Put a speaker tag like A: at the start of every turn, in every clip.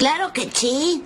A: Claro que sí.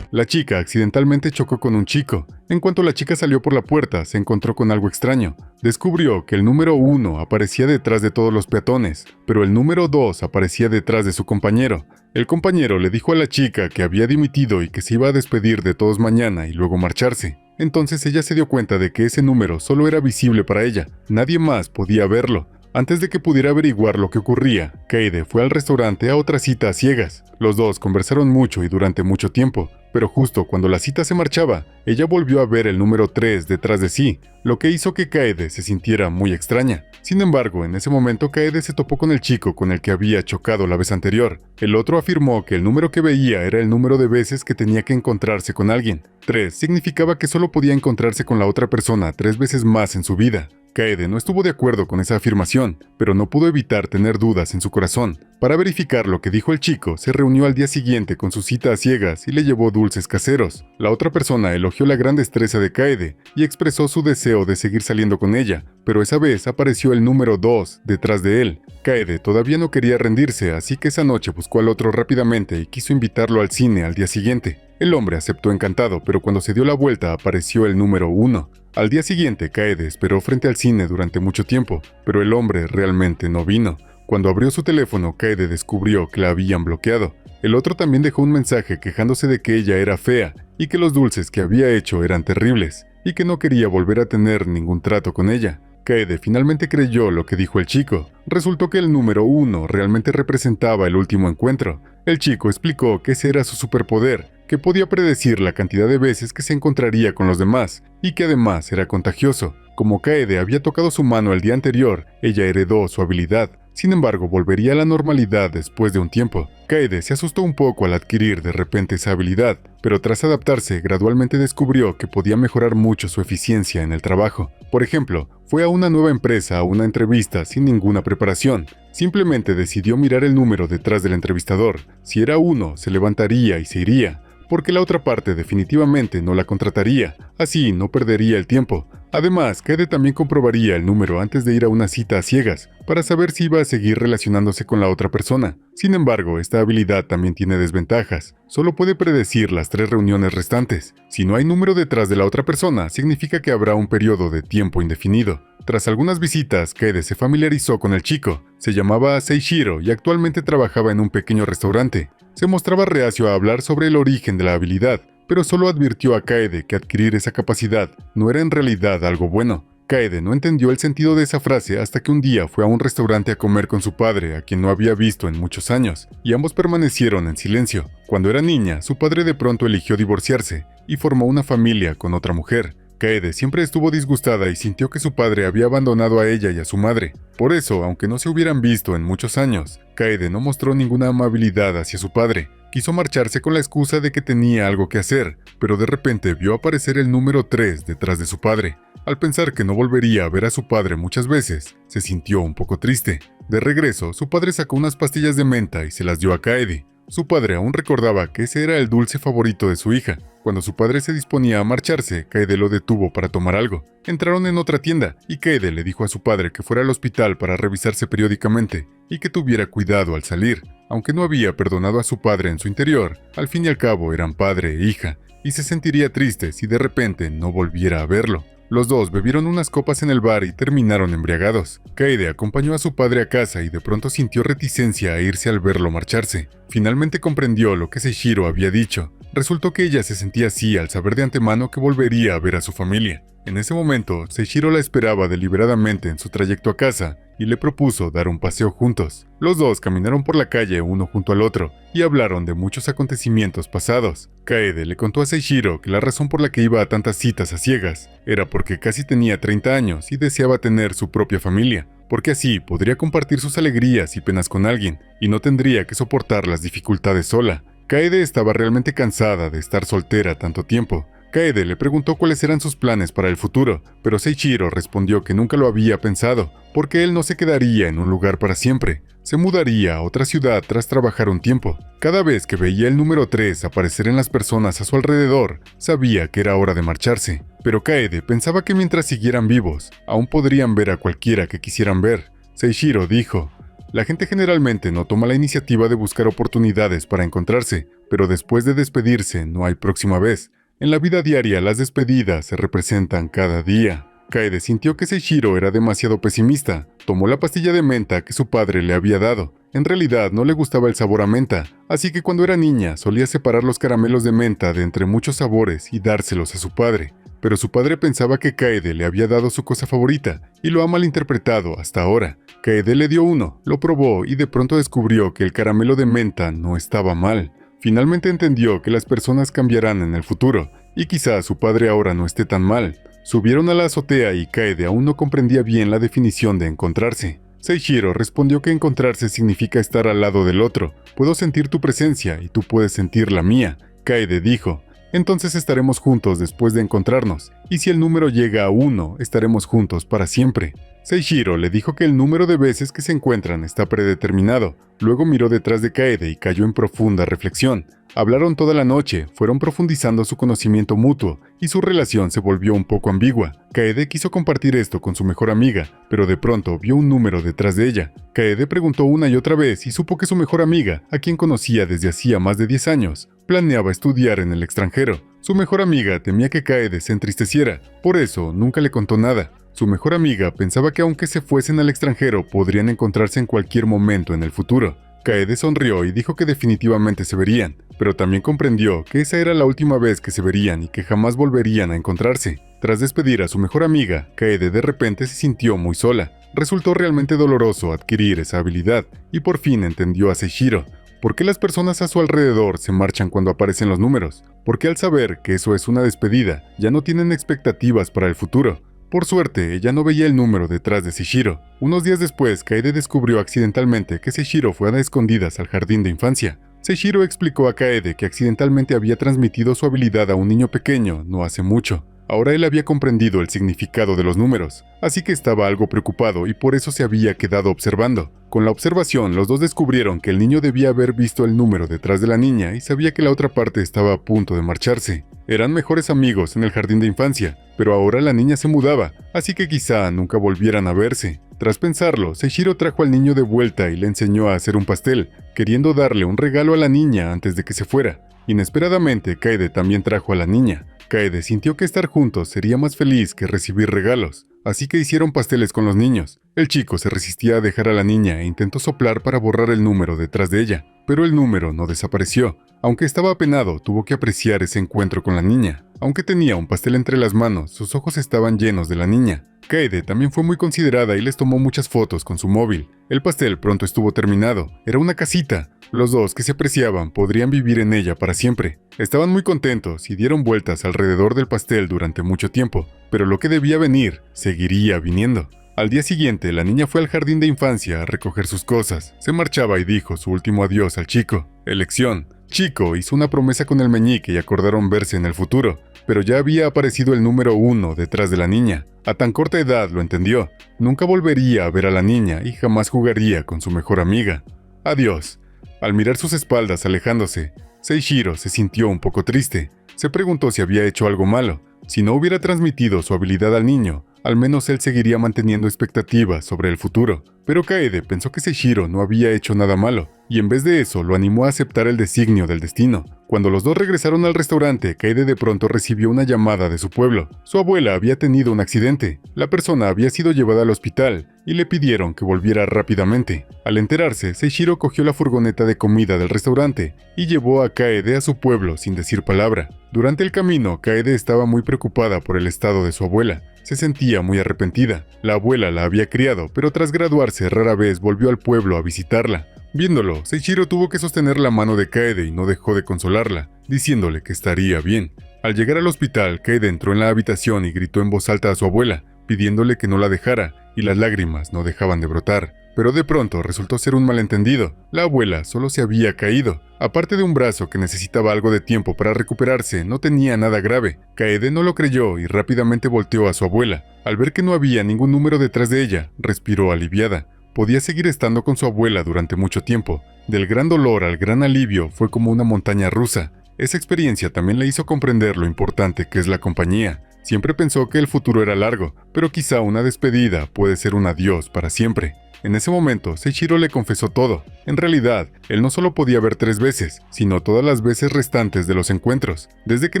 B: La chica accidentalmente chocó con un chico. En cuanto la chica salió por la puerta, se encontró con algo extraño. Descubrió que el número 1 aparecía detrás de todos los peatones, pero el número 2 aparecía detrás de su compañero. El compañero le dijo a la chica que había dimitido y que se iba a despedir de todos mañana y luego marcharse. Entonces ella se dio cuenta de que ese número solo era visible para ella. Nadie más podía verlo. Antes de que pudiera averiguar lo que ocurría, Kaede fue al restaurante a otra cita a ciegas. Los dos conversaron mucho y durante mucho tiempo, pero justo cuando la cita se marchaba, ella volvió a ver el número 3 detrás de sí, lo que hizo que Kaede se sintiera muy extraña. Sin embargo, en ese momento Kaede se topó con el chico con el que había chocado la vez anterior. El otro afirmó que el número que veía era el número de veces que tenía que encontrarse con alguien. 3 significaba que solo podía encontrarse con la otra persona 3 veces más en su vida. Kaede no estuvo de acuerdo con esa afirmación, pero no pudo evitar tener dudas en su corazón. Para verificar lo que dijo el chico, se reunió al día siguiente con su cita a ciegas y le llevó dulces caseros. La otra persona elogió la gran destreza de Kaede y expresó su deseo de seguir saliendo con ella, pero esa vez apareció el número 2 detrás de él. Kaede todavía no quería rendirse, así que esa noche buscó al otro rápidamente y quiso invitarlo al cine al día siguiente. El hombre aceptó encantado, pero cuando se dio la vuelta apareció el número 1. Al día siguiente, Kaede esperó frente al cine durante mucho tiempo, pero el hombre realmente no vino. Cuando abrió su teléfono, Kaede descubrió que la habían bloqueado. El otro también dejó un mensaje quejándose de que ella era fea y que los dulces que había hecho eran terribles, y que no quería volver a tener ningún trato con ella. Kaede finalmente creyó lo que dijo el chico. Resultó que el número 1 realmente representaba el último encuentro. El chico explicó que ese era su superpoder, que podía predecir la cantidad de veces que se encontraría con los demás, y que además era contagioso. Como Kaede había tocado su mano el día anterior, ella heredó su habilidad. Sin embargo, volvería a la normalidad después de un tiempo. Kaede se asustó un poco al adquirir de repente esa habilidad, pero tras adaptarse, gradualmente descubrió que podía mejorar mucho su eficiencia en el trabajo. Por ejemplo, fue a una nueva empresa a una entrevista sin ninguna preparación. Simplemente decidió mirar el número detrás del entrevistador. Si era 1, se levantaría y se iría, porque la otra parte definitivamente no la contrataría, así no perdería el tiempo. Además, Kaede también comprobaría el número antes de ir a una cita a ciegas, para saber si iba a seguir relacionándose con la otra persona. Sin embargo, esta habilidad también tiene desventajas. Solo puede predecir las 3 reuniones restantes. Si no hay número detrás de la otra persona, significa que habrá un periodo de tiempo indefinido. Tras algunas visitas, Kaede se familiarizó con el chico. Se llamaba Seishiro y actualmente trabajaba en un pequeño restaurante. Se mostraba reacio a hablar sobre el origen de la habilidad, pero solo advirtió a Kaede que adquirir esa capacidad no era en realidad algo bueno. Kaede no entendió el sentido de esa frase hasta que un día fue a un restaurante a comer con su padre, a quien no había visto en muchos años, y ambos permanecieron en silencio. Cuando era niña, su padre de pronto eligió divorciarse y formó una familia con otra mujer. Kaede siempre estuvo disgustada y sintió que su padre había abandonado a ella y a su madre. Por eso, aunque no se hubieran visto en muchos años, Kaede no mostró ninguna amabilidad hacia su padre. Quiso marcharse con la excusa de que tenía algo que hacer, pero de repente vio aparecer el número 3 detrás de su padre. Al pensar que no volvería a ver a su padre muchas veces, se sintió un poco triste. De regreso, su padre sacó unas pastillas de menta y se las dio a Kaede. Su padre aún recordaba que ese era el dulce favorito de su hija. Cuando su padre se disponía a marcharse, Kaede lo detuvo para tomar algo. Entraron en otra tienda y Kaede le dijo a su padre que fuera al hospital para revisarse periódicamente y que tuviera cuidado al salir. Aunque no había perdonado a su padre en su interior, al fin y al cabo eran padre e hija, y se sentiría triste si de repente no volviera a verlo. Los dos bebieron unas copas en el bar y terminaron embriagados. Kaede acompañó a su padre a casa y de pronto sintió reticencia a irse al verlo marcharse. Finalmente comprendió lo que Seishiro había dicho. Resultó que ella se sentía así al saber de antemano que volvería a ver a su familia. En ese momento, Seishiro la esperaba deliberadamente en su trayecto a casa y le propuso dar un paseo juntos. Los dos caminaron por la calle uno junto al otro y hablaron de muchos acontecimientos pasados. Kaede le contó a Seishiro que la razón por la que iba a tantas citas a ciegas era porque casi tenía 30 años y deseaba tener su propia familia, porque así podría compartir sus alegrías y penas con alguien y no tendría que soportar las dificultades sola. Kaede estaba realmente cansada de estar soltera tanto tiempo. Kaede le preguntó cuáles eran sus planes para el futuro, pero Seishiro respondió que nunca lo había pensado, porque él no se quedaría en un lugar para siempre. Se mudaría a otra ciudad tras trabajar un tiempo. Cada vez que veía el número 3 aparecer en las personas a su alrededor, sabía que era hora de marcharse. Pero Kaede pensaba que mientras siguieran vivos, aún podrían ver a cualquiera que quisieran ver. Seishiro dijo: La gente generalmente no toma la iniciativa de buscar oportunidades para encontrarse, pero después de despedirse no hay próxima vez. En la vida diaria las despedidas se representan cada día. Kaede sintió que Seishiro era demasiado pesimista. Tomó la pastilla de menta que su padre le había dado. En realidad no le gustaba el sabor a menta, así que cuando era niña solía separar los caramelos de menta de entre muchos sabores y dárselos a su padre. Pero su padre pensaba que Kaede le había dado su cosa favorita y lo ha malinterpretado hasta ahora. Kaede le dio uno, lo probó y de pronto descubrió que el caramelo de menta no estaba mal. Finalmente entendió que las personas cambiarán en el futuro y quizá su padre ahora no esté tan mal. Subieron a la azotea y Kaede aún no comprendía bien la definición de encontrarse. Seishiro respondió que encontrarse significa estar al lado del otro. Puedo sentir tu presencia y tú puedes sentir la mía. Kaede dijo, entonces estaremos juntos después de encontrarnos, y si el número llega a 1, estaremos juntos para siempre. Seishiro le dijo que el número de veces que se encuentran está predeterminado. Luego miró detrás de Kaede y cayó en profunda reflexión. Hablaron toda la noche, fueron profundizando su conocimiento mutuo, y su relación se volvió un poco ambigua. Kaede quiso compartir esto con su mejor amiga, pero de pronto vio un número detrás de ella. Kaede preguntó una y otra vez y supo que su mejor amiga, a quien conocía desde hacía más de 10 años, planeaba estudiar en el extranjero. Su mejor amiga temía que Kaede se entristeciera, por eso nunca le contó nada. Su mejor amiga pensaba que aunque se fuesen al extranjero podrían encontrarse en cualquier momento en el futuro. Kaede sonrió y dijo que definitivamente se verían, pero también comprendió que esa era la última vez que se verían y que jamás volverían a encontrarse. Tras despedir a su mejor amiga, Kaede de repente se sintió muy sola. Resultó realmente doloroso adquirir esa habilidad, y por fin entendió a Seishiro. ¿Por qué las personas a su alrededor se marchan cuando aparecen los números? Porque al saber que eso es una despedida, ya no tienen expectativas para el futuro. Por suerte, ella no veía el número detrás de Seishiro. Unos días después, Kaede descubrió accidentalmente que Seishiro fue a escondidas al jardín de infancia. Seishiro explicó a Kaede que accidentalmente había transmitido su habilidad a un niño pequeño no hace mucho. Ahora él había comprendido el significado de los números, así que estaba algo preocupado y por eso se había quedado observando. Con la observación, los dos descubrieron que el niño debía haber visto el número detrás de la niña y sabía que la otra parte estaba a punto de marcharse. Eran mejores amigos en el jardín de infancia, pero ahora la niña se mudaba, así que quizá nunca volvieran a verse. Tras pensarlo, Seishiro trajo al niño de vuelta y le enseñó a hacer un pastel, queriendo darle un regalo a la niña antes de que se fuera. Inesperadamente, Kaede también trajo a la niña. Kaede sintió que estar juntos sería más feliz que recibir regalos, así que hicieron pasteles con los niños. El chico se resistía a dejar a la niña e intentó soplar para borrar el número detrás de ella, pero el número no desapareció. Aunque estaba apenado, tuvo que apreciar ese encuentro con la niña. Aunque tenía un pastel entre las manos, sus ojos estaban llenos de la niña. Kaede también fue muy considerada y les tomó muchas fotos con su móvil. El pastel pronto estuvo terminado. Era una casita. Los dos que se apreciaban podrían vivir en ella para siempre. Estaban muy contentos y dieron vueltas alrededor del pastel durante mucho tiempo, pero lo que debía venir, seguiría viniendo. Al día siguiente, la niña fue al jardín de infancia a recoger sus cosas. Se marchaba y dijo su último adiós al chico. Elección. Chico hizo una promesa con el meñique y acordaron verse en el futuro, pero ya había aparecido el número 1 detrás de la niña. A tan corta edad lo entendió. Nunca volvería a ver a la niña y jamás jugaría con su mejor amiga. Adiós. Al mirar sus espaldas alejándose, Seishiro se sintió un poco triste. Se preguntó si había hecho algo malo. Si no hubiera transmitido su habilidad al niño, al menos él seguiría manteniendo expectativas sobre el futuro. Pero Kaede pensó que Seishiro no había hecho nada malo, y en vez de eso lo animó a aceptar el designio del destino. Cuando los dos regresaron al restaurante, Kaede de pronto recibió una llamada de su pueblo. Su abuela había tenido un accidente. La persona había sido llevada al hospital y le pidieron que volviera rápidamente. Al enterarse, Seishiro cogió la furgoneta de comida del restaurante y llevó a Kaede a su pueblo sin decir palabra. Durante el camino, Kaede estaba muy preocupada por el estado de su abuela. Se sentía muy arrepentida. La abuela la había criado, pero tras graduarse rara vez volvió al pueblo a visitarla. Viéndolo, Seishiro tuvo que sostener la mano de Kaede y no dejó de consolarla, diciéndole que estaría bien. Al llegar al hospital, Kaede entró en la habitación y gritó en voz alta a su abuela, pidiéndole que no la dejara, y las lágrimas no dejaban de brotar. Pero de pronto resultó ser un malentendido. La abuela solo se había caído. Aparte de un brazo que necesitaba algo de tiempo para recuperarse, no tenía nada grave. Kaede no lo creyó y rápidamente volteó a su abuela. Al ver que no había ningún número detrás de ella, respiró aliviada. Podía seguir estando con su abuela durante mucho tiempo. Del gran dolor al gran alivio fue como una montaña rusa. Esa experiencia también le hizo comprender lo importante que es la compañía. Siempre pensó que el futuro era largo, pero quizá una despedida puede ser un adiós para siempre. En ese momento, Seishiro le confesó todo. En realidad, él no solo podía ver 3 veces, sino todas las veces restantes de los encuentros. Desde que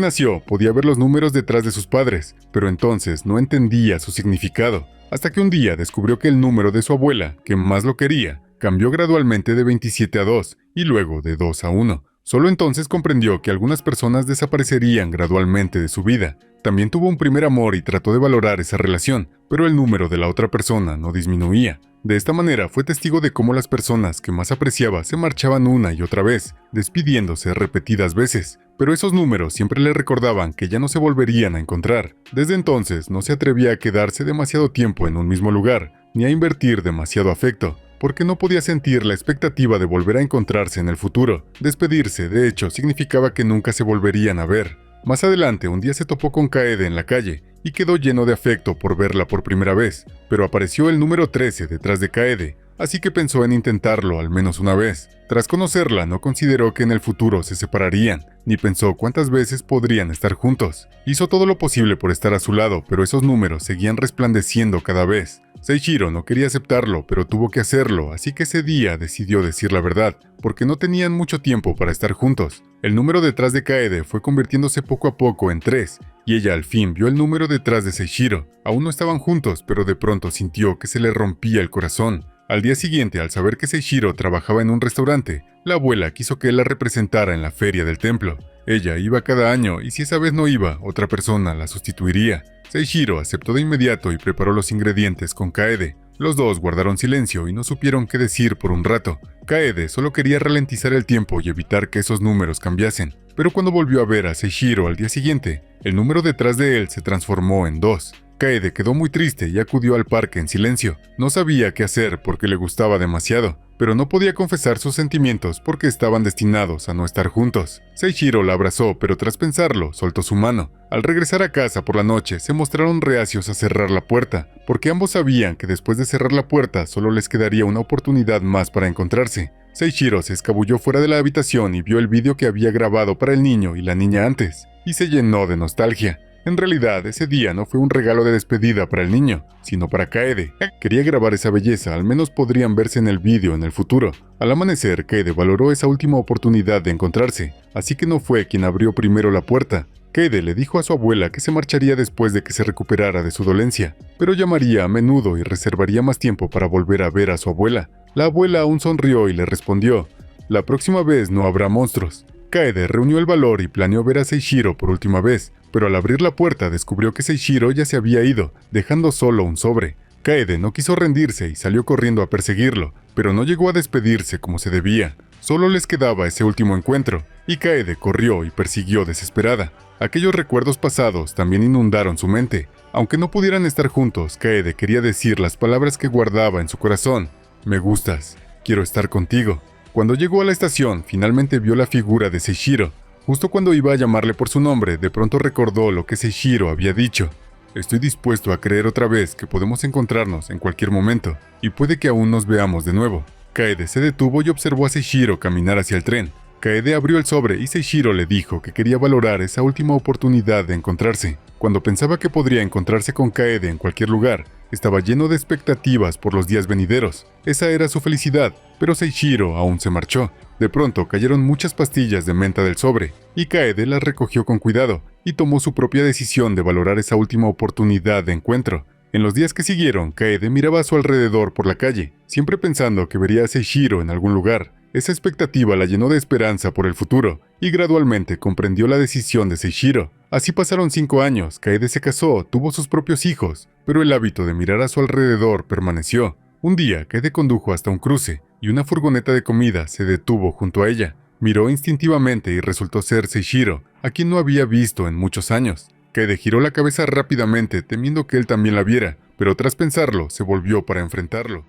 B: nació, podía ver los números detrás de sus padres, pero entonces no entendía su significado. Hasta que un día descubrió que el número de su abuela, que más lo quería, cambió gradualmente de 27 a 2 y luego de 2 a 1. Solo entonces comprendió que algunas personas desaparecerían gradualmente de su vida. También tuvo un primer amor y trató de valorar esa relación, pero el número de la otra persona no disminuía. De esta manera fue testigo de cómo las personas que más apreciaba se marchaban una y otra vez, despidiéndose repetidas veces. Pero esos números siempre le recordaban que ya no se volverían a encontrar. Desde entonces no se atrevía a quedarse demasiado tiempo en un mismo lugar, ni a invertir demasiado afecto, porque no podía sentir la expectativa de volver a encontrarse en el futuro. Despedirse, de hecho, significaba que nunca se volverían a ver. Más adelante, un día se topó con Kaede en la calle, y quedó lleno de afecto por verla por primera vez, pero apareció el número 13 detrás de Kaede, así que pensó en intentarlo al menos una vez. Tras conocerla, no consideró que en el futuro se separarían, ni pensó cuántas veces podrían estar juntos. Hizo todo lo posible por estar a su lado, pero esos números seguían resplandeciendo cada vez. Seishiro no quería aceptarlo, pero tuvo que hacerlo, así que ese día decidió decir la verdad, porque no tenían mucho tiempo para estar juntos. El número detrás de Kaede fue convirtiéndose poco a poco en 3, y ella al fin vio el número detrás de Seishiro. Aún no estaban juntos, pero de pronto sintió que se le rompía el corazón. Al día siguiente, al saber que Seishiro trabajaba en un restaurante, la abuela quiso que él la representara en la feria del templo. Ella iba cada año y si esa vez no iba, otra persona la sustituiría. Seishiro aceptó de inmediato y preparó los ingredientes con Kaede. Los dos guardaron silencio y no supieron qué decir por un rato. Kaede solo quería ralentizar el tiempo y evitar que esos números cambiasen. Pero cuando volvió a ver a Seishiro al día siguiente, el número detrás de él se transformó en 2. Kaede quedó muy triste y acudió al parque en silencio. No sabía qué hacer porque le gustaba demasiado, pero no podía confesar sus sentimientos porque estaban destinados a no estar juntos. Seishiro la abrazó, pero tras pensarlo, soltó su mano. Al regresar a casa por la noche, se mostraron reacios a cerrar la puerta, porque ambos sabían que después de cerrar la puerta solo les quedaría una oportunidad más para encontrarse. Seishiro se escabulló fuera de la habitación y vio el vídeo que había grabado para el niño y la niña antes, y se llenó de nostalgia. En realidad, ese día no fue un regalo de despedida para el niño, sino para Kaede. Quería grabar esa belleza, al menos podrían verse en el vídeo en el futuro. Al amanecer, Kaede valoró esa última oportunidad de encontrarse, así que no fue quien abrió primero la puerta. Kaede le dijo a su abuela que se marcharía después de que se recuperara de su dolencia, pero llamaría a menudo y reservaría más tiempo para volver a ver a su abuela. La abuela aún sonrió y le respondió: «La próxima vez no habrá monstruos». Kaede reunió el valor y planeó ver a Seishiro por última vez, pero al abrir la puerta descubrió que Seishiro ya se había ido, dejando solo un sobre. Kaede no quiso rendirse y salió corriendo a perseguirlo, pero no llegó a despedirse como se debía. Solo les quedaba ese último encuentro, y Kaede corrió y persiguió desesperada. Aquellos recuerdos pasados también inundaron su mente. Aunque no pudieran estar juntos, Kaede quería decir las palabras que guardaba en su corazón: «Me gustas, quiero estar contigo». Cuando llegó a la estación, finalmente vio la figura de Seishiro. Justo cuando iba a llamarle por su nombre, de pronto recordó lo que Seishiro había dicho: «Estoy dispuesto a creer otra vez que podemos encontrarnos en cualquier momento, y puede que aún nos veamos de nuevo». Kaede se detuvo y observó a Seishiro caminar hacia el tren. Kaede abrió el sobre y Seishiro le dijo que quería valorar esa última oportunidad de encontrarse. Cuando pensaba que podría encontrarse con Kaede en cualquier lugar, estaba lleno de expectativas por los días venideros. Esa era su felicidad, pero Seishiro aún se marchó. De pronto cayeron muchas pastillas de menta del sobre, y Kaede las recogió con cuidado, y tomó su propia decisión de valorar esa última oportunidad de encuentro. En los días que siguieron, Kaede miraba a su alrededor por la calle, siempre pensando que vería a Seishiro en algún lugar. Esa expectativa la llenó de esperanza por el futuro, y gradualmente comprendió la decisión de Seishiro. Así pasaron 5 años, Kaede se casó, tuvo sus propios hijos, pero el hábito de mirar a su alrededor permaneció. Un día, Kaede condujo hasta un cruce, y una furgoneta de comida se detuvo junto a ella. Miró instintivamente y resultó ser Seishiro, a quien no había visto en muchos años. Kaede giró la cabeza rápidamente, temiendo que él también la viera, pero tras pensarlo, se volvió para enfrentarlo.